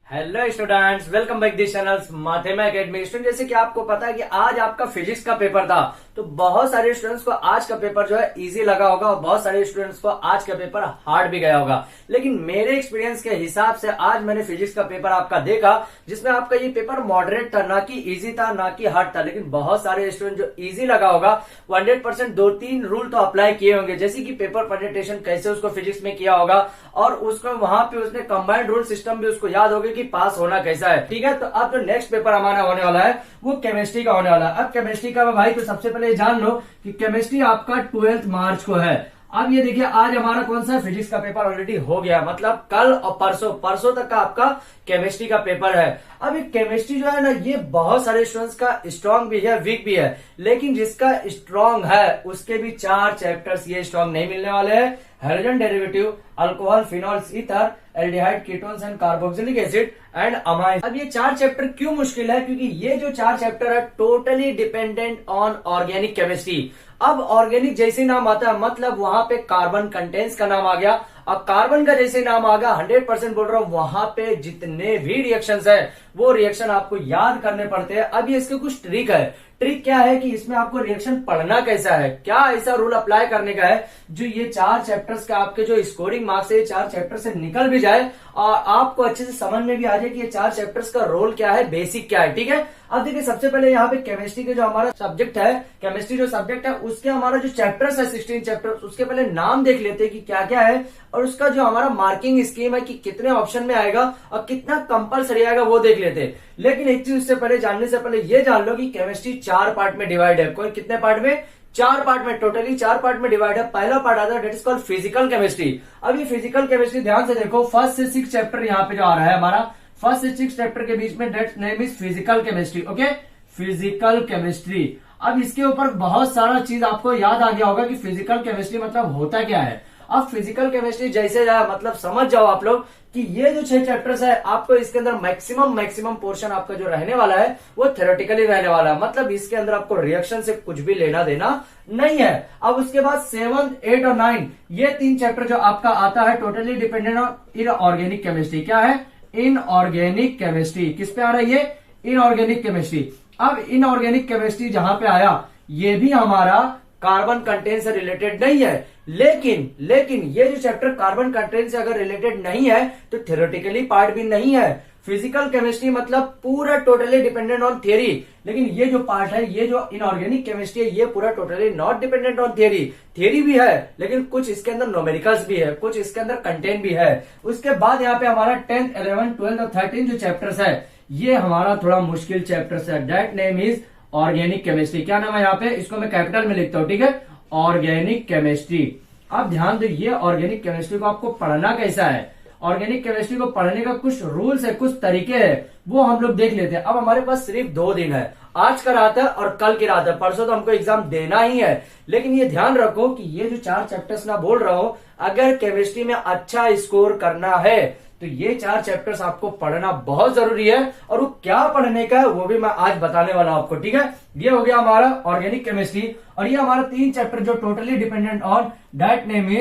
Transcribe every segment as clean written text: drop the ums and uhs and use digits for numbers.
Hello students, welcome back this channel Mathema academy. Student, जैसे कि आपको पता है कि आज आपका फिजिक्स का पेपर था, तो बहुत सारे स्टूडेंट्स को आज का पेपर जो है इजी लगा होगा और बहुत सारे स्टूडेंट्स को आज का पेपर हार्ड भी गया होगा। लेकिन मेरे एक्सपीरियंस के हिसाब से आज मैंने फिजिक्स का पेपर आपका देखा, जिसमें आपका ये पेपर मॉडरेट था, ना कि इजी था ना कि हार्ड था। लेकिन बहुत सारे स्टूडेंट जो इजी लगा होगा 100% 2-3 रूल तो अप्लाई किए होंगे, जैसे कि पेपर प्रेजेंटेशन कैसे उसको फिजिक्स में किया होगा और उसको वहां पे उसने कंबाइंड रूल सिस्टम भी उसको याद होगा कि पास होना कैसा है। ठीक है, तो अब जो नेक्स्ट पेपर हमारा होने वाला है वो केमिस्ट्री का होने वाला है। अब केमिस्ट्री का भाई तो सबसे पहले जान लो कि केमिस्ट्री आपका 12 मार्च को है। अब ये देखिए, आज हमारा कौन सा फिजिक्स का पेपर ऑलरेडी हो गया, मतलब कल और परसों तक का आपका केमिस्ट्री का पेपर है। अब ये केमिस्ट्री जो है ना, ये बहुत सारे स्टूडेंट्स का स्ट्रांग भी है, वीक भी है। लेकिन जिसका स्ट्रांग है उसके भी 4 चैप्टर्स ये स्ट्रांग नहीं मिलने वाले हैं। Hydrogen derivative, alcohol, phenols, ether, aldehyde, ketones and carboxylic acid and amine. अब ये 4 चैप्टर क्यों मुश्किल है? क्योंकि ये जो 4 चैप्टर है totally dependent on organic chemistry. अब ऑर्गेनिक जैसे नाम आता है मतलब वहां पे कार्बन कंटेंट्स का नाम आ गया। अब कार्बन का जैसे नाम आ गया, 100% बोल रहा हूं, वहां पे जितने भी रिएक्शंस है वो रिएक्शन आपको याद करने पड़ते हैं। अब ये इसके कुछ ट्रिक है। ट्रिक क्या है कि इसमें आपको रिएक्शन पढ़ना कैसा है, क्या ऐसा रूल अप्लाई करने का है जो ये 4 चैप्टर्स का आपके जो स्कोरिंग मार्क्स है 4 चैप्टर से निकल भी जाए और आपको अच्छे से समझ में भी आ जाए कि ये 4 चैप्टर्स का रोल क्या है, बेसिक क्या है। ठीक है, अब देखिए सबसे पहले यहाँ पे केमिस्ट्री के जो हमारा सब्जेक्ट है, केमिस्ट्री जो सब्जेक्ट है उसके हमारा जो चैप्टर्स है 16 चैप्टर्स, उसके पहले नाम देख लेते हैं कि क्या क्या है और उसका जो हमारा मार्किंग स्कीम है कि कितने ऑप्शन में आएगा और कितना कंपलसरी आएगा वो देख लेते हैं। लेकिन एक चीज उससे पहले जानने से पहले ये जान लो कि केमिस्ट्री 4 पार्ट में डिवाइड है। कोई कितने पार्ट में? 4 पार्ट में, टोटली 4 पार्ट में डिवाइड है। पहला पार्ट आता है that is called physical chemistry. अब ये फिजिकल केमिस्ट्री ध्यान से देखो, 1 से 6 चैप्टर यहाँ पे जो आ रहा है हमारा 1 से 6 चैप्टर के बीच में that name is physical chemistry. Okay, physical chemistry. अब इसके ऊपर बहुत सारा चीज आपको याद आ गया होगा कि फिजिकल केमिस्ट्री मतलब होता क्या है। अब फिजिकल केमिस्ट्री जैसे मतलब समझ जाओ आप लोग कि ये जो 6 चैप्टर्स है आपको इसके अंदर मैक्सिमम पोर्शन आपका जो रहने वाला है वो थ्योरेटिकली रहने वाला है। मतलब इसके अंदर आपको रिएक्शन से कुछ भी लेना देना नहीं है। अब उसके बाद 7, 8 और 9 ये 3 चैप्टर जो आपका आता है totally dependent on inorganic chemistry. क्या है? Inorganic chemistry. किस पे आ रहा है ये? Inorganic chemistry. अब इनऑर्गेनिक केमिस्ट्री जहां पे आया ये भी हमारा कार्बन कंटेंट से रिलेटेड नहीं है। लेकिन ये जो चैप्टर कार्बन कंटेंट से अगर रिलेटेड नहीं है तो थ्योरेटिकली पार्ट भी नहीं है। फिजिकल केमिस्ट्री मतलब पूरा टोटली डिपेंडेंट ऑन थियरी। लेकिन ये जो पार्ट है, ये जो इनऑर्गेनिक केमिस्ट्री है, ये पूरा totally not dependent on theory. Theory भी है लेकिन कुछ इसके अंदर न्यूमेरिकल्स भी है, कुछ इसके अंदर कंटेंट भी है। उसके बाद यहाँ पे हमारा 10th, 11th, 12th और 13 जो चैप्टर्स है ये हमारा थोड़ा मुश्किल चैप्टर्स है। That name is organic chemistry. क्या नाम है यहाँ पे? इसको मैं कैपिटल में लिखता हूँ। ठीक है, ऑर्गेनिक केमिस्ट्री। अब ध्यान दो, ये ऑर्गेनिक केमिस्ट्री को आपको पढ़ना कैसा है। ऑर्गेनिक केमिस्ट्री को पढ़ने का कुछ रूल्स है, कुछ तरीके हैं, वो हम लोग देख लेते हैं। अब हमारे पास सिर्फ 2 दिन है, आज का रात है और कल की रात है। परसों तो हमको एग्जाम देना ही है। लेकिन ये ध्यान रखो कि ये जो 4 चैप्टर्स ना बोल रहा हूं, अगर केमिस्ट्री में अच्छा स्कोर करना है तो ये 4 चैप्टर्स आपको पढ़ना बहुत जरूरी है। और वो क्या पढ़ने का है वो भी मैं आज बताने वाला हूं आपको। ठीक है, ये हो गया हमारा ऑर्गेनिक केमिस्ट्री और ये हमारा 3 चैप्टर जो totally dependent on that name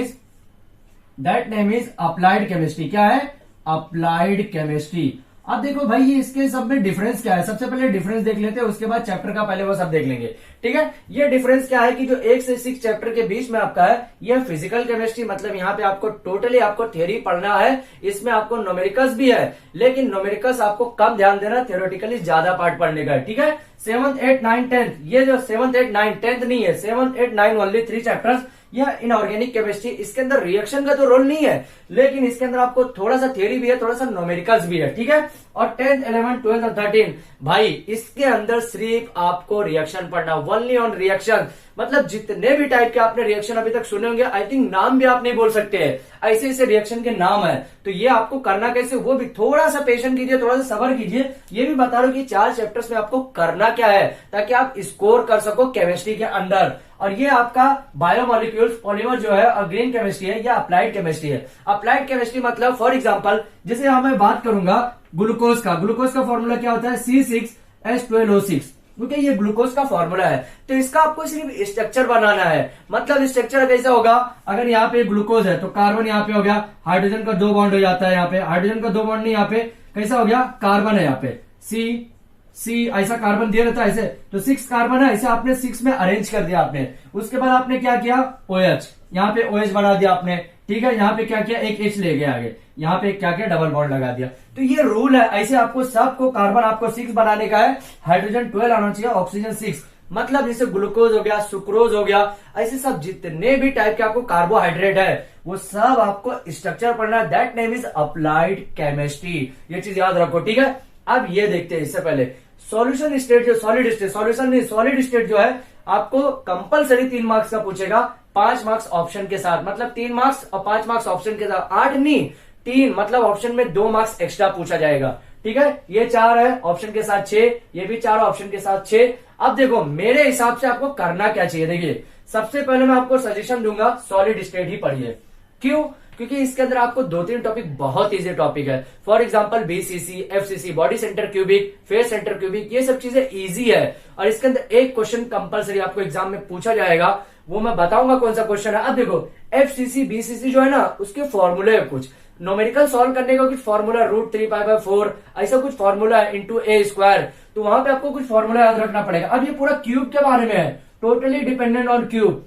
is applied chemistry. क्या है? Applied chemistry. अब देखो भाई ये इसके सब में डिफरेंस क्या है। सबसे पहले डिफरेंस देख लेते हैं, उसके बाद चैप्टर का पहले वो सब देख लेंगे। ठीक है, ये डिफरेंस क्या है कि जो 1 से 6 चैप्टर के बीच में आपका है ये फिजिकल केमिस्ट्री, मतलब यहाँ पे आपको टोटली आपको थियरी पढ़ना है। इसमें आपको न्यूमेरिकल्स भी है लेकिन न्यूमेरिकल्स आपको कम ध्यान देना, थ्योरेटिकली ज्यादा पार्ट पढ़ने का है। ठीक है, 7th, 8th, 9th, 10th, ये जो 7th, 8th, 9th, 10th नहीं है, 7th, 8th, 9th only 3 chapters. यह इनऑर्गेनिक केमिस्ट्री, इसके अंदर रिएक्शन का तो रोल नहीं है लेकिन इसके अंदर आपको थोड़ा सा थियरी भी है, थोड़ा सा न्यूमेरिकल्स भी है। ठीक है, और 10th, 11th, 12th और 13 भाई इसके अंदर सिर्फ आपको रिएक्शन पढ़ना, ओनली ऑन रिएक्शन। मतलब जितने भी टाइप के आपने रिएक्शन अभी तक सुने होंगे, आई थिंक नाम भी आप नहीं बोल सकते हैं, ऐसे ऐसे रिएक्शन के नाम है। तो ये आपको करना कैसे वो भी थोड़ा सा पेशेंस कीजिए, थोड़ा सा सब्र कीजिए। ये भी बता रहा हूं कि 4 चैप्टर्स में आपको करना क्या है ताकि आप स्कोर कर सको केमिस्ट्री के अंदर। और ये आपका बायोमोलिक्यूल्स, पॉलीमर जो है और ग्रीन केमिस्ट्री है, या अप्लाइड केमिस्ट्री है। अप्लाइड केमिस्ट्री मतलब फॉर एग्जांपल जैसे मैं बात करूंगा ग्लूकोज का फॉर्मूला क्या होता है? C6H12O6। क्योंकि ये ग्लूकोज का फॉर्मूला है तो इसका आपको सिर्फ स्ट्रक्चर बनाना है। मतलब स्ट्रक्चर कैसा होगा? अगर यहाँ पे ग्लूकोज है तो कार्बन यहाँ पे हो गया, हाइड्रोजन का 2 बॉन्ड हो जाता है, यहाँ पे हाइड्रोजन का 2 बॉन्ड नहीं, यहाँ पे कैसा हो गया, कार्बन है यहाँ पे सी सी, ऐसा कार्बन दिया रहता है ऐसे, तो 6 कार्बन है, ऐसे आपने 6 में अरेंज कर दिया आपने। उसके बाद आपने क्या किया, OH, यहाँ पे OH बना दिया आपने, ठीक है। यहाँ पे क्या किया, एक H ले गया आगे, यहाँ पे क्या किया, डबल बॉन्ड लगा दिया। तो ये रूल है, ऐसे आपको सबको कार्बन आपको 6 बनाने का है, हाइड्रोजन 12 आना चाहिए, ऑक्सीजन 6। मतलब जैसे ग्लूकोज हो गया, सुक्रोज हो गया, ऐसे सब जितने भी टाइप के आपको कार्बोहाइड्रेट है वो सब आपको स्ट्रक्चर पढ़ना है, that name is applied chemistry. ये चीज याद रखो, ठीक है। अब ये देखते हैं, इससे पहले सॉल्यूशन स्टेट, जो सॉलिड स्टेट, सॉल्यूशन नहीं सॉलिड स्टेट जो है आपको कंपलसरी 3 मार्क्स का पूछेगा, 5 मार्क्स ऑप्शन के साथ, मतलब 3 मार्क्स और 5 मार्क्स ऑप्शन के साथ, 8 नहीं 3, मतलब ऑप्शन में 2 मार्क्स एक्स्ट्रा पूछा जाएगा, ठीक है। ये 4 है ऑप्शन के साथ 6, ये भी 4 ऑप्शन के साथ 6। अब देखो मेरे हिसाब से आपको करना क्या चाहिए, देखिए सबसे पहले मैं आपको सजेशन दूंगा सॉलिड स्टेट ही पढ़िए। क्यों, क्योंकि इसके अंदर आपको 2-3 टॉपिक बहुत इजी टॉपिक है। For example BCC, FCC, body centre cubic, face centre cubic, ये सब चीजें इजी है। और इसके अंदर एक क्वेश्चन कंपलसरी आपको एग्जाम में पूछा जाएगा, वो मैं बताऊंगा कौन सा क्वेश्चन है। अब देखो FCC, BCC जो है ना, उसके फॉर्मूले है, कुछ नोमेरिकल सॉल्व करने का कुछ फॉर्मूला, √3π/4 ऐसा कुछ फॉर्मूला है, इंटू A², तो वहां पे आपको कुछ फॉर्मूला याद रखना पड़ेगा। अब ये पूरा क्यूब के बारे में है, टोटली डिपेंडेंट ऑन क्यूब,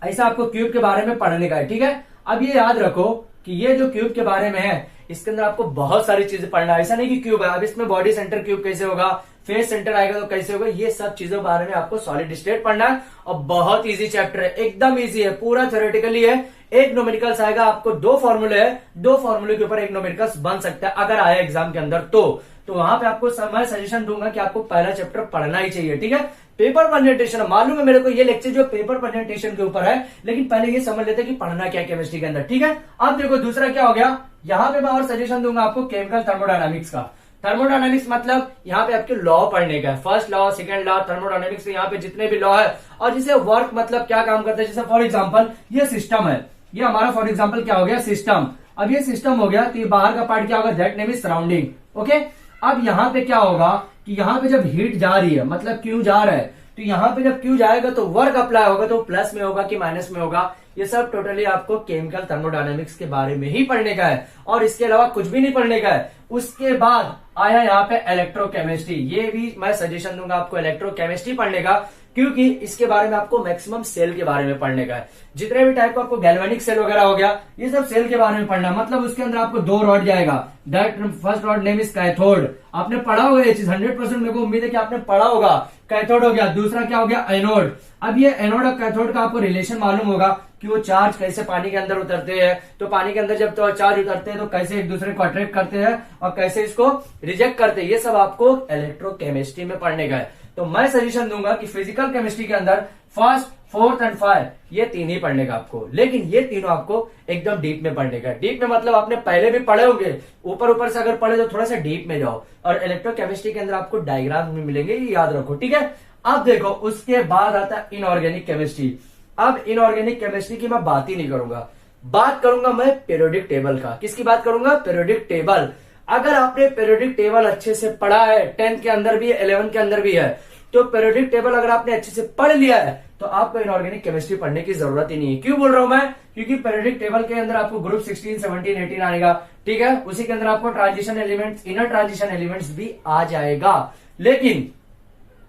ऐसा आपको क्यूब के बारे में पढ़ने का है, ठीक है। अब ये याद रखो कि ये जो क्यूब के बारे में है, इसके अंदर आपको बहुत सारी चीजें पढ़ना है, ऐसा नहीं कि क्यूब है। अब इसमें बॉडी सेंटर क्यूब कैसे होगा, फेस सेंटर आएगा तो कैसे होगा, ये सब चीजों के बारे में आपको सॉलिड स्टेट पढ़ना है। और बहुत इजी चैप्टर है, एकदम इजी है, पूरा थ्योरेटिकली है। एक न्यूमेरिकल्स आएगा, आपको 2 फॉर्मूले है, 2 फॉर्मूले के ऊपर एक न्यूमेरिकल्स बन सकता है अगर आया एग्जाम के अंदर तो वहां पे आपको मैं सजेशन दूंगा कि आपको पहला चैप्टर पढ़ना ही चाहिए, ठीक है। पेपर प्रेजेंटेशन, मालूम है मेरे को ये लेक्चर जो पेपर प्रेजेंटेशन के ऊपर है, लेकिन पहले ये समझ लेते हैं कि पढ़ना क्या केमिस्ट्री के अंदर, ठीक है। अब देखो दूसरा क्या हो गया, यहाँ पे मैं और सजेशन दूंगा आपको केमिकल थर्मोडायनामिक्स का। थर्मोडायनामिक्स मतलब यहाँ पे आपके लॉ पढ़ने का है, first law, second law, thermodynamics, यहाँ पे जितने भी लॉ है। और जिसे वर्क मतलब क्या काम करता है, जैसे फॉर एग्जाम्पल ये सिस्टम है, ये हमारा फॉर एग्जाम्पल क्या हो गया, सिस्टम। अब ये सिस्टम हो गया, तो ये बाहर का पार्ट क्या होगा, that name is surrounding, okay. अब यहाँ पे क्या होगा कि यहाँ पे जब हीट जा रही है, मतलब क्यू जा रहा है, तो यहाँ पे जब क्यू जाएगा तो वर्क अप्लाई होगा, तो प्लस में होगा कि माइनस में होगा, ये सब टोटली आपको केमिकल थर्मोडायनामिक्स के बारे में ही पढ़ने का है, और इसके अलावा कुछ भी नहीं पढ़ने का है। उसके बाद आया यहाँ पे इलेक्ट्रोकेमिस्ट्री, ये भी मैं सजेशन दूंगा आपको इलेक्ट्रोकेमिस्ट्री पढ़ने का, क्योंकि इसके बारे में आपको मैक्सिमम सेल के बारे में पढ़ने का है। जितने भी टाइप का आपको गैल्वेनिक सेल वगैरह हो गया, ये सब सेल के बारे में पढ़ना, मतलब उसके अंदर आपको 2 रॉड जाएगा, that first rod name is cathode. आपने पढ़ा होगा ये चीज, 100% मेरे को उम्मीद है कि आपने पढ़ा होगा। कैथोड हो गया, दूसरा क्या हो गया, एनोड। अब ये एनोड और कैथोड का आपको रिलेशन मालूम होगा कि वो चार्ज कैसे पानी के अंदर उतरते हैं, तो पानी के अंदर जब तो चार्ज उतरते हैं तो कैसे एक दूसरे को अट्रैक्ट करते हैं और कैसे इसको रिजेक्ट करते हैं, ये सब आपको इलेक्ट्रोकेमिस्ट्री में पढ़ने का है। तो मैं सजेशन दूंगा कि फिजिकल केमिस्ट्री के अंदर फर्स्ट, 4th एंड 5 ये 3 ही पढ़ने का आपको, लेकिन ये तीनों आपको एकदम डीप में पढ़ने का है। डीप में मतलब आपने पहले भी पढ़े होंगे, ऊपर ऊपर से अगर पढ़े तो थोड़ा सा डीप में जाओ। और इलेक्ट्रोकेमिस्ट्री के अंदर आपको डायग्राम में मिलेंगे, ये याद रखो, ठीक है। अब देखो उसके बाद आता है इनऑर्गेनिक केमिस्ट्री। अब इनऑर्गेनिक केमिस्ट्री की मैं बात ही नहीं करूंगा, बात करूंगा मैं पीरियोडिक टेबल का। किसकी बात करूंगा, पीरियोडिक टेबल। अगर आपने पीरियोडिक टेबल अच्छे से पढ़ा है, 10th के अंदर भी है, 11th के अंदर भी है, तो पीरियोडिक टेबल अगर आपने अच्छे से पढ़ लिया है तो आपको इनऑर्गेनिक केमिस्ट्री पढ़ने की जरूरत ही नहीं है। क्यों बोल रहा हूं मैं, क्योंकि पीरियोडिक टेबल के अंदर आपको ग्रुप 16, 17, 18 आएगा, ठीक है। उसी के अंदर आपको transition elements, inner transition elements भी आ जाएगा। लेकिन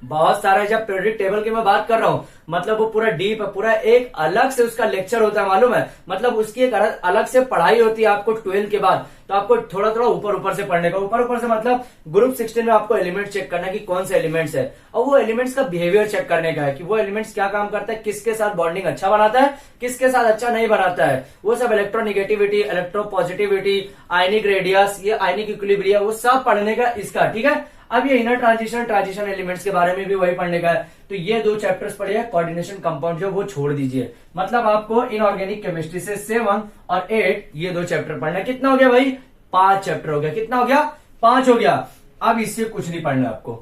बहुत सारा, जब पीरियोडिक टेबल की मैं बात कर रहा हूं, मतलब वो पूरा डीप है, पूरा एक अलग से उसका लेक्चर होता है, मालूम है, मतलब उसकी एक अलग से पढ़ाई होती है आपको 12 के बाद। तो आपको थोड़ा थोड़ा ऊपर ऊपर से पढ़ने का, ऊपर ऊपर से मतलब ग्रुप 16 में आपको एलिमेंट चेक करना है कि कौन से एलिमेंट्स है, और वो एलिमेंट्स का बिहेवियर चेक करने का है कि वो एलिमेंट्स क्या काम करता है, किसके साथ बॉन्डिंग अच्छा बनाता है, किसके साथ अच्छा नहीं बनाता है, वो सब इलेक्ट्रोनिगेटिविटी, इलेक्ट्रोपॉजिटिविटी, आयनिक रेडियस, ये आयनिक इक्विलिब्रियम, वो सब पढ़ने का इसका, ठीक है। अब ये इनर ट्रांजिशन एलिमेंट्स के बारे में भी वही पढ़ने का है। तो ये 2 चैप्टर्स पढ़िए, कोऑर्डिनेशन कंपाउंड जो वो छोड़ दीजिए, मतलब आपको इनऑर्गेनिक केमिस्ट्री से 7 और 8 ये 2 चैप्टर पढ़ना है। कितना हो गया भाई, 5 चैप्टर हो गया। कितना हो गया, 5 हो गया। अब इससे कुछ नहीं पढ़ना आपको,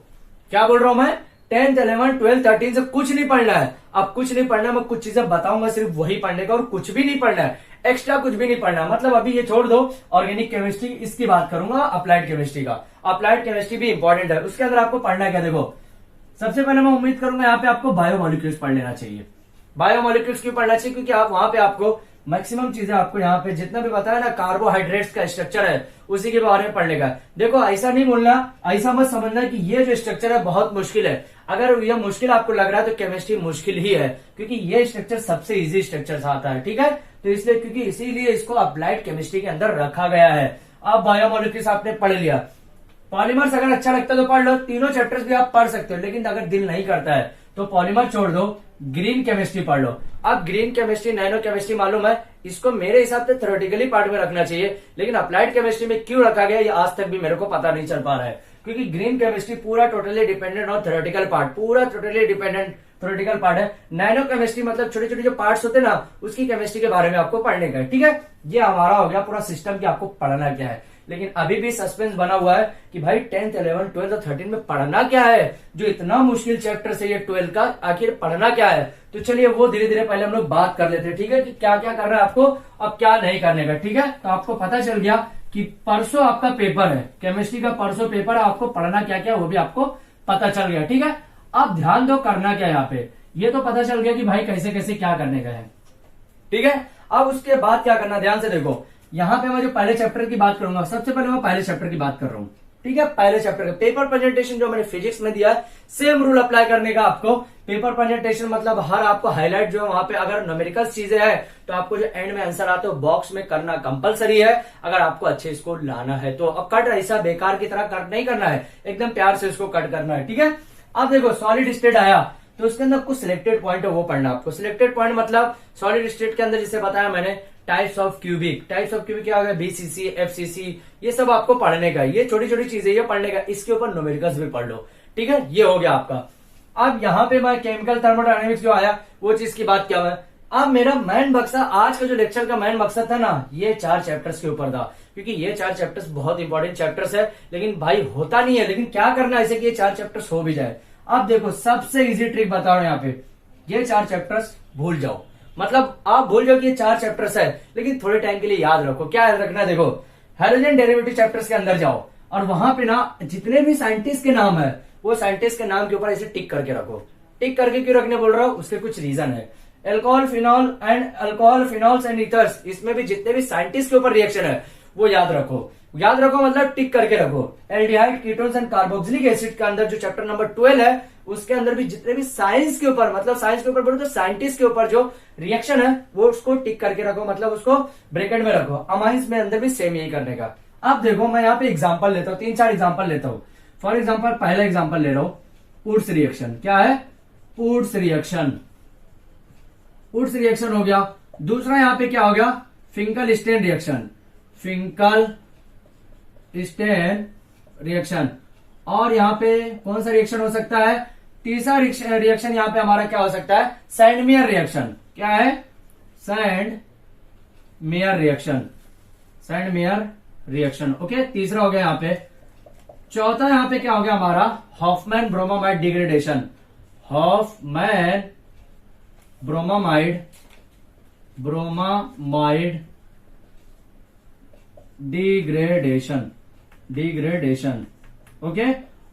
क्या बोल रहा हूं मैं, 10th, 11th, 12th, 13 से कुछ नहीं पढ़ना है। अब कुछ नहीं पढ़ना, मैं कुछ चीजें बताऊंगा सिर्फ वही पढ़ने का, और कुछ भी नहीं पढ़ना है, एक्स्ट्रा कुछ भी नहीं पढ़ना। मतलब अभी ये छोड़ दो ऑर्गेनिक केमिस्ट्री, इसकी बात करूंगा अप्लाइड केमिस्ट्री का। अप्लाइड केमिस्ट्री भी इंपॉर्टेंट है, उसके अंदर आपको पढ़ना क्या, देखो सबसे पहले मैं उम्मीद करूंगा यहाँ पे आपको बायोमोलिक्यूल्स पढ़ लेना चाहिए। बायोमोलिक्यूल्स क्यों पढ़ना चाहिए, क्योंकि आप वहां पे आपको मैक्सिमम चीजें आपको यहाँ पे जितना भी बताया ना कार्बोहाइड्रेट्स का स्ट्रक्चर है उसी के बारे में पढ़ने का है। देखो ऐसा नहीं बोलना, ऐसा मत समझना कि ये जो स्ट्रक्चर है बहुत मुश्किल है। अगर ये मुश्किल आपको लग रहा है तो केमिस्ट्री मुश्किल ही है, क्योंकि ये स्ट्रक्चर सबसे इजी स्ट्रक्चर से आता है। ठीक है, तो इसलिए क्योंकि इसीलिए इसको अप्लाइड केमिस्ट्री के अंदर रखा गया है। अब बायोमोलिक्यूल्स आपने पढ़ लिया, पॉलीमर्स अगर अच्छा लगता है तो पढ़ लो, तीनों चैप्टर्स भी आप पढ़ सकते हो। लेकिन अगर दिल नहीं करता है तो पॉलीमर छोड़ दो, ग्रीन केमिस्ट्री पढ़ लो। अब ग्रीन केमिस्ट्री, नैनो केमिस्ट्री मालूम है, इसको मेरे हिसाब से थ्योरेटिकली पार्ट में रखना चाहिए, लेकिन अप्लाइड केमिस्ट्री में क्यों रखा गया ये आज तक भी मेरे को पता नहीं चल पा रहा है। क्योंकि ग्रीन केमिस्ट्री पूरा totally dependent on theoretical part, पूरा टोटली डिपेंडेंट थ्योरेटिकल पार्ट है। नैनो केमिस्ट्री मतलब छोटे छोटे जो पार्ट्स होते हैं ना, उसकी केमिस्ट्री के बारे में आपको पढ़ने का है। ठीक है, ये हमारा हो गया पूरा सिस्टम कि आपको पढ़ना क्या है। लेकिन अभी भी सस्पेंस बना हुआ है कि भाई 10th 11th 12th और 13 में पढ़ना क्या है, जो इतना मुश्किल चैप्टर है ये 12 का, आखिर पढ़ना क्या है। तो चलिए वो धीरे धीरे पहले हम लोग बात कर लेते हैं। ठीक है, कि क्या क्या करना है आपको और क्या नहीं करने का। ठीक है, तो आपको पता चल गया कि परसों आपका पेपर है, केमिस्ट्री का परसों पेपर है, आपको पढ़ना क्या क्या वो भी आपको पता चल गया। ठीक है, अब ध्यान दो करना क्या यहाँ पे, ये तो पता चल गया कि भाई कैसे कैसे क्या करने का है। ठीक है, अब उसके बाद क्या करना, ध्यान से देखो। यहाँ पे मैं जो पहले चैप्टर की बात करूंगा, सबसे पहले मैं पहले चैप्टर की बात कर रहा हूँ। ठीक है, पहले चैप्टर का पेपर प्रेजेंटेशन जो मैंने फिजिक्स में दिया है, सेम रूल अप्लाई करने का आपको। पेपर प्रेजेंटेशन मतलब हर आपको हाईलाइट जो है वहां पे अगर न्यूमेरिकल चीजें हैं तो आपको जो एंड में आंसर आता है बॉक्स में करना कंपलसरी है, अगर आपको अच्छे इसको लाना है तो। अब कट ऐसा बेकार की तरह कट नहीं करना है, एकदम प्यार से इसको कट करना है। ठीक है, अब देखो सॉलिड स्टेट आया तो उसके अंदर कुछ सिलेक्टेड पॉइंट है वो पढ़ना आपको। सिलेक्टेड पॉइंट मतलब सॉलिड स्टेट के अंदर जिसे बताया मैंने types of cubic, types of cubic क्या हो गया, बीसीसी, एफसीसी, ये सब आपको पढ़ने का, ये छोटी छोटी चीजें ये पढ़ने का। इसके ऊपर न्यूमेरिकल्स भी पढ़ लो। ठीक है, ये हो गया आपका। अब यहाँ पे मैं केमिकल थर्मोडायनेमिक्स जो आया वो चीज की बात क्या है। अब मेरा मेन मकसद आज का जो लेक्चर का मेन मकसद था ना, ये 4 चैप्टर्स के ऊपर था, क्योंकि ये 4 चैप्टर्स बहुत इंपॉर्टेंट चैप्टर्स है। लेकिन भाई होता नहीं है, लेकिन क्या करना है ऐसे कि ये 4 चैप्टर्स हो भी जाए। अब देखो सबसे इजी ट्रिक बता रहा हूं यहाँ पे, ये 4 चैप्टर्स भूल जाओ, मतलब आप भूल जाओ कि ये 4 चैप्टर्स है, लेकिन थोड़े टाइम के लिए याद रखो। क्या याद रखना, देखो हाइड्रोजन डेरिवेटिव चैप्टर्स के अंदर जाओ और वहां पे ना जितने भी साइंटिस्ट के नाम है वो साइंटिस्ट के नाम के ऊपर ऐसे टिक करके रखो। टिक करके क्यों रखने बोल रहा हूं, उसके कुछ रीजन है। अल्कोहल फिनॉल्स एंड ईथर्स, इसमें भी जितने भी साइंटिस्ट के ऊपर रिएक्शन है वो याद रखो। याद रखो मतलब टिक करके रखो। Aldehyde, ketones and carboxylic acid के अंदर जो चैप्टर नंबर 12 है उसके अंदर भी जितने भी साइंस के ऊपर, मतलब साइंस के ऊपर बोलो तो साइंटिस्ट के ऊपर जो रिएक्शन है वो उसको टिक करके रखो, मतलब उसको ब्रैकेट में रखो। अमाइंस में अंदर भी सेम यही करने का। अब देखो मैं यहाँ पे एग्जांपल लेता हूँ, 3-4 एग्जांपल लेता हूँ। फॉर एग्जांपल पहला एग्जांपल ले रहा हूँ, वुड्स रिएक्शन। क्या है, वुड्स रिएक्शन। वुड्स रिएक्शन हो गया। दूसरा यहाँ पे क्या हो गया, Finkelstein reaction, Finkelstein reaction. और यहाँ पे कौन सा रिएक्शन हो सकता है, तीसरा रिएक्शन यहाँ पे हमारा क्या हो सकता है, सैंडमेयर रिएक्शन। क्या है, Sandmeyer reaction, Sandmeyer reaction. Okay, तीसरा हो गया यहाँ पे। चौथा यहाँ पे क्या हो गया हमारा, Hofmann bromamide degradation, Hofmann bromamide degradation, degradation. Okay,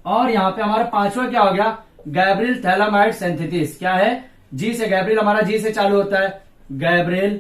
और यहां पे हमारा पांचवा क्या हो गया, गैब्रियल थैलामाइड सिंथेसिस। क्या है, जी से, गैब्रियल हमारा जी से चालू होता है, गैब्रियल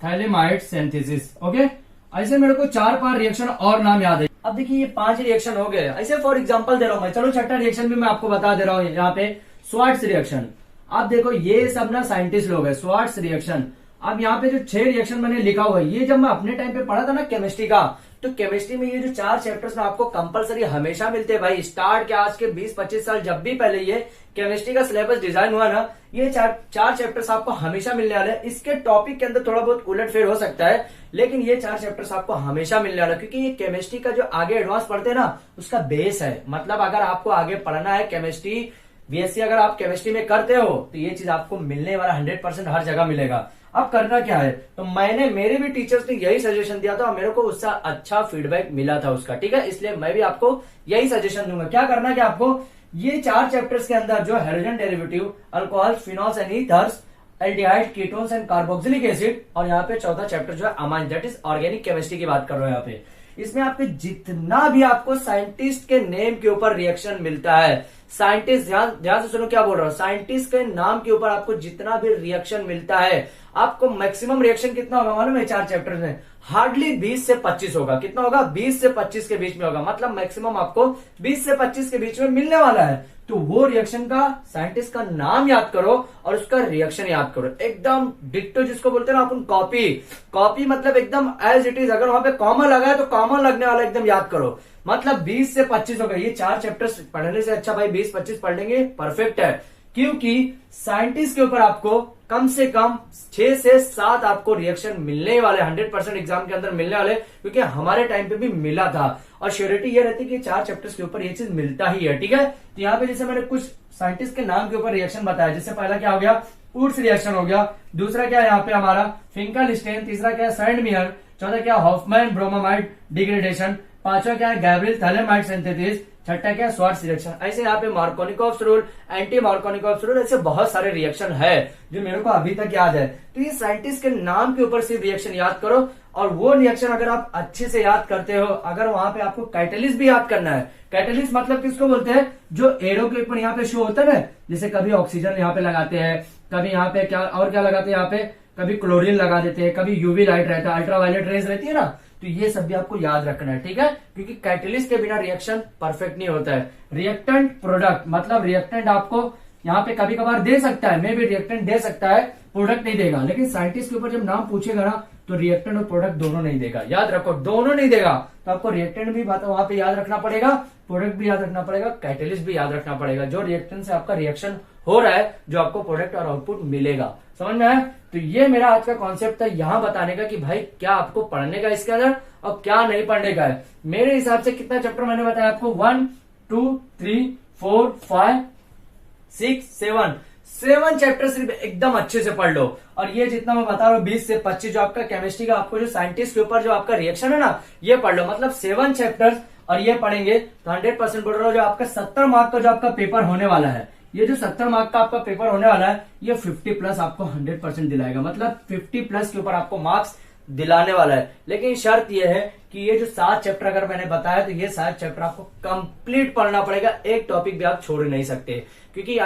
थैलेमाइड सिंथेसिस। ओके, ऐसे मेरे को 4-5 रिएक्शन और नाम याद है। अब देखिए ये 5 रिएक्शन हो गए, ऐसे फॉर एग्जांपल दे रहा हूं मैं। चलो छठा रिएक्शन भी मैं आपको बता दे रहा हूं यहाँ पे, स्वार्ट्स रिएक्शन। अब देखो ये सब ना साइंटिस्ट लोग है, स्वार्ट्स रिएक्शन। अब यहाँ पे जो 6 रिएक्शन मैंने लिखा हुआ है, ये जब मैं अपने टाइम पे पढ़ा था ना केमिस्ट्री का, तो केमिस्ट्री में ये जो 4 चैप्टर्स ना आपको कंपलसरी हमेशा मिलते हैं भाई। स्टार्ट के आज के 20-25 साल जब भी पहले ये केमिस्ट्री का सिलेबस डिजाइन हुआ ना, ये 4 चैप्टर्स आपको हमेशा मिलने वाले हैं। इसके टॉपिक के अंदर थोड़ा बहुत उलटफेर हो सकता है, लेकिन ये 4 चैप्टर्स आपको हमेशा मिलने वाला है, क्योंकि ये केमिस्ट्री का जो आगे एडवांस पढ़ते हैं ना उसका बेस है। मतलब अगर आपको आगे पढ़ना है केमिस्ट्री, बीएससी अगर आप केमिस्ट्री में करते हो तो ये चीज आपको मिलने वाला 100% हर जगह मिलेगा। अब करना क्या है, तो मैंने, मेरे भी टीचर्स ने यही सजेशन दिया था और मेरे को उससे अच्छा फीडबैक मिला था उसका। ठीक है, इसलिए मैं भी आपको यही सजेशन दूंगा। क्या करना क्या आपको, ये 4 चैप्टर्स के अंदर जो hydrogen derivative, alcohol, phenols and ethers, aldehyde, ketones and carboxylic acid, और यहाँ पे चौथा चैप्टर जो है amine, that is organic chemistry की बात कर रहे हो यहाँ पे। इसमें आपके जितना भी आपको साइंटिस्ट के नेम के ऊपर रिएक्शन मिलता है, साइंटिस्ट, ध्यान से सुनो क्या बोल रहा हूं, साइंटिस्ट के नाम के ऊपर आपको जितना भी रिएक्शन मिलता है, आपको मैक्सिमम रिएक्शन कितना होगा मालूम है? 4 चैप्टर में हार्डली 20 से 25 होगा। कितना होगा? 20 से 25 के बीच में होगा। मतलब मैक्सिमम आपको 20 से 25 के बीच में मिलने वाला है। तो वो रिएक्शन का साइंटिस्ट का नाम याद करो और उसका रिएक्शन याद करो, एकदम डिक्टो, जिसको बोलते हैं ना अपन कॉपी। कॉपी मतलब एकदम एज इट इज। अगर वहां पे कॉमन लगा है तो कॉमन लगने वाला एकदम याद करो। मतलब 20 से 25 होगा। ये 4 चैप्टर्स पढ़ने से अच्छा भाई 20-25 पढ़ लेंगे, परफेक्ट है। क्योंकि साइंटिस्ट के ऊपर आपको कम से कम 6 से 7 आपको रिएक्शन मिलने वाले, 100% एग्जाम के अंदर मिलने वाले, क्योंकि हमारे टाइम पे भी मिला था। और श्योरिटी ये रहती है कि 4 चैप्टर्स के ऊपर ये चीज मिलता ही है, ठीक है। तो यहाँ पे जैसे मैंने कुछ साइंटिस्ट के नाम के ऊपर रिएक्शन बताया, जैसे पहला क्या हो गया? वुड्स रिएक्शन हो गया। दूसरा क्या है यहाँ पे हमारा? फिंकलस्टीन। तीसरा क्या है? सैंडमियर। चौथा क्या? Hofmann bromamide degradation. पांचवा क्या है? Gabriel phthalimide synthesis. छठा क्या? Swarts reaction. ऐसे यहाँ पे Markovnikov's rule, anti Markovnikov's rule, ऐसे बहुत सारे रिएक्शन है जो मेरे को अभी तक याद है। तो ये साइंटिस्ट के नाम के ऊपर सिर्फ रिएक्शन याद करो। और वो रिएक्शन अगर आप अच्छे से याद करते हो, अगर वहां पे आपको कैटलिस्ट भी याद करना है। कैटलिस्ट मतलब किसको बोलते हैं? जो एरो के ऊपर यहाँ पे शो होता है ना, जैसे कभी ऑक्सीजन यहाँ पे लगाते हैं, कभी यहाँ पे क्या और क्या लगाते हैं, यहाँ पे कभी क्लोरीन लगा देते हैं, कभी यूवी लाइट रहता है, अल्ट्रावायलेट रेज रहती है ना। तो ये सब भी आपको याद रखना है, ठीक है। क्योंकि कैटलिस्ट के बिना रिएक्शन परफेक्ट नहीं होता है। रिएक्टेंट प्रोडक्ट मतलब रिएक्टेंट आपको यहाँ पे कभी कभार दे सकता है, मे भी रिएक्टेंट दे सकता है, प्रोडक्ट नहीं देगा। लेकिन साइंटिस्ट के ऊपर जब नाम पूछेगा ना, तो रिएक्टेंट और प्रोडक्ट दोनों नहीं देगा। याद रखो, दोनों नहीं देगा। तो आपको रिएक्टेंट भी वहां पे याद रखना पड़ेगा, प्रोडक्ट भी याद रखना पड़ेगा, कैटलिस्ट भी याद रखना पड़ेगा। जो रिएक्टेंट से आपका रिएक्शन हो रहा है, जो आपको प्रोडक्ट और आउटपुट मिलेगा। समझ में आया? तो ये मेरा आज का कॉन्सेप्ट था, यहाँ बताने का कि भाई क्या आपको पढ़ने का इसके अंदर और क्या नहीं पढ़ने का है। मेरे हिसाब से कितना चैप्टर मैंने बताया आपको? 1 2 3 4 5 6 7 चैप्टर सिर्फ एकदम अच्छे से पढ़ लो। और ये जितना मैं बता रहा हूँ 20 से 25 जो आपका केमिस्ट्री का आपको जो साइंटिस्ट के ऊपर जो आपका रिएक्शन है ना, ये पढ़ लो। मतलब 7 चैप्टर्स और ये पढ़ेंगे तो 100% बोल रहा हूँ, जो आपका 70 मार्क का जो आपका पेपर होने वाला है, ये जो 70 मार्क का आपका पेपर होने वाला है, ये 50 प्लस आपको 100% दिलाएगा। मतलब 50 प्लस के ऊपर आपको मार्क्स दिलाने वाला है। लेकिन शर्त यह है कि ये जो 7 चैप्टर अगर मैंने बताया, तो ये 7 चैप्टर आपको कंप्लीट पढ़ना पड़ेगा। एक टॉपिक भी आप छोड़ नहीं सकते। क्योंकि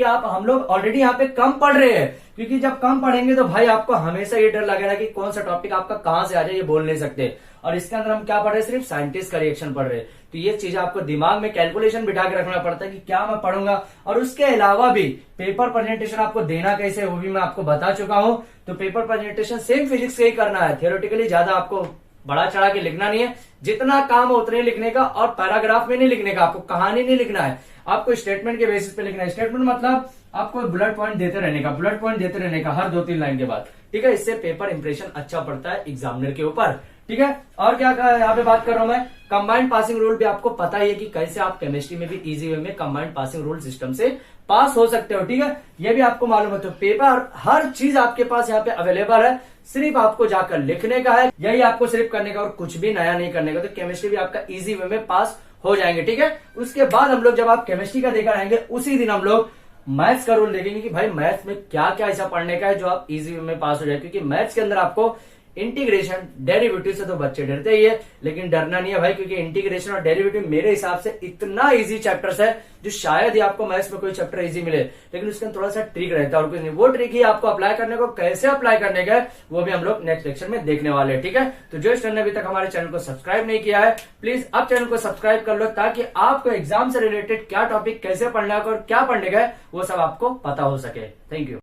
हम लोग ऑलरेडी यहाँ पे कम पढ़ रहे हैं। क्योंकि जब कम पढ़ेंगे तो भाई आपको हमेशा ये डर लगेगा कि कौन सा टॉपिक आपका कहां से आ जाए, ये बोल नहीं सकते। और इसके अंदर हम क्या पढ़ रहे हैं? सिर्फ साइंटिस्ट का रिएक्शन पढ़ रहे हैं। तो ये चीज आपको दिमाग में कैलकुलेशन बिठा के रखना पड़ता है कि क्या मैं पढ़ूंगा। और उसके अलावा भी पेपर प्रेजेंटेशन आपको देना कैसे, वो भी मैं आपको बता चुका हूं। तो पेपर प्रेजेंटेशन सेम फिजिक्स से ही करना है। थियोरेटिकली ज्यादा आपको बड़ा चढ़ा के लिखना नहीं है। जितना काम है उतने लिखने का, और पैराग्राफ में नहीं लिखने का, आपको कहानी नहीं लिखना है, आपको स्टेटमेंट के बेसिस पे लिखना है। स्टेटमेंट मतलब आपको बुलेट पॉइंट देते रहने का, बुलेट पॉइंट देते रहने का हर 2-3 लाइन के बाद, ठीक है। इससे पेपर इंप्रेशन अच्छा पड़ता है एग्जामिनर के ऊपर, ठीक है। और क्या यहाँ पे बात कर रहा हूं मैं, कंबाइंड पासिंग रूल भी आपको पता ही है कि कैसे आप केमिस्ट्री में भी इजी वे में कंबाइंड पासिंग रूल सिस्टम से पास हो सकते हो, ठीक है। ये भी आपको मालूम है। तो पेपर हर चीज आपके पास यहाँ पे अवेलेबल है, सिर्फ आपको जाकर लिखने का है, यही आपको सिर्फ करने का और कुछ भी नया नहीं करने का। तो केमिस्ट्री भी आपका इजी वे में पास हो जाएंगे, ठीक है। उसके बाद हम लोग जब आप केमिस्ट्री का देकर आएंगे, उसी दिन हम लोग मैथ्स का रूल देखेंगे कि भाई मैथ्स में क्या क्या ऐसा पढ़ने का है जो आप इजी वे में पास हो जाए। क्योंकि मैथ्स के अंदर आपको इंटीग्रेशन डेरिवेटिव से तो बच्चे डरते ही है, लेकिन डरना नहीं है भाई। क्योंकि इंटीग्रेशन और डेरिवेटिव मेरे हिसाब से इतना इजी चैप्टर्स है जो शायद ही आपको मैथ्स में कोई चैप्टर इजी मिले। लेकिन उसके अंदर थोड़ा सा ट्रिक रहता है और कुछ नहीं। वो ट्रिक ही आपको अप्लाई करने को, कैसे अप्लाई करने का है वो भी हम लोग नेक्स्ट लेक्चर में देखने वाले हैं, ठीक है। तो जो स्टूडेंट ने अभी तक हमारे चैनल को सब्सक्राइब नहीं किया है, प्लीज अब चैनल को सब्सक्राइब कर लो, ताकि आपको एग्जाम से रिलेटेड क्या टॉपिक कैसे पढ़ना है और क्या पढ़ने का है वो सब आपको पता हो सके। Thank you.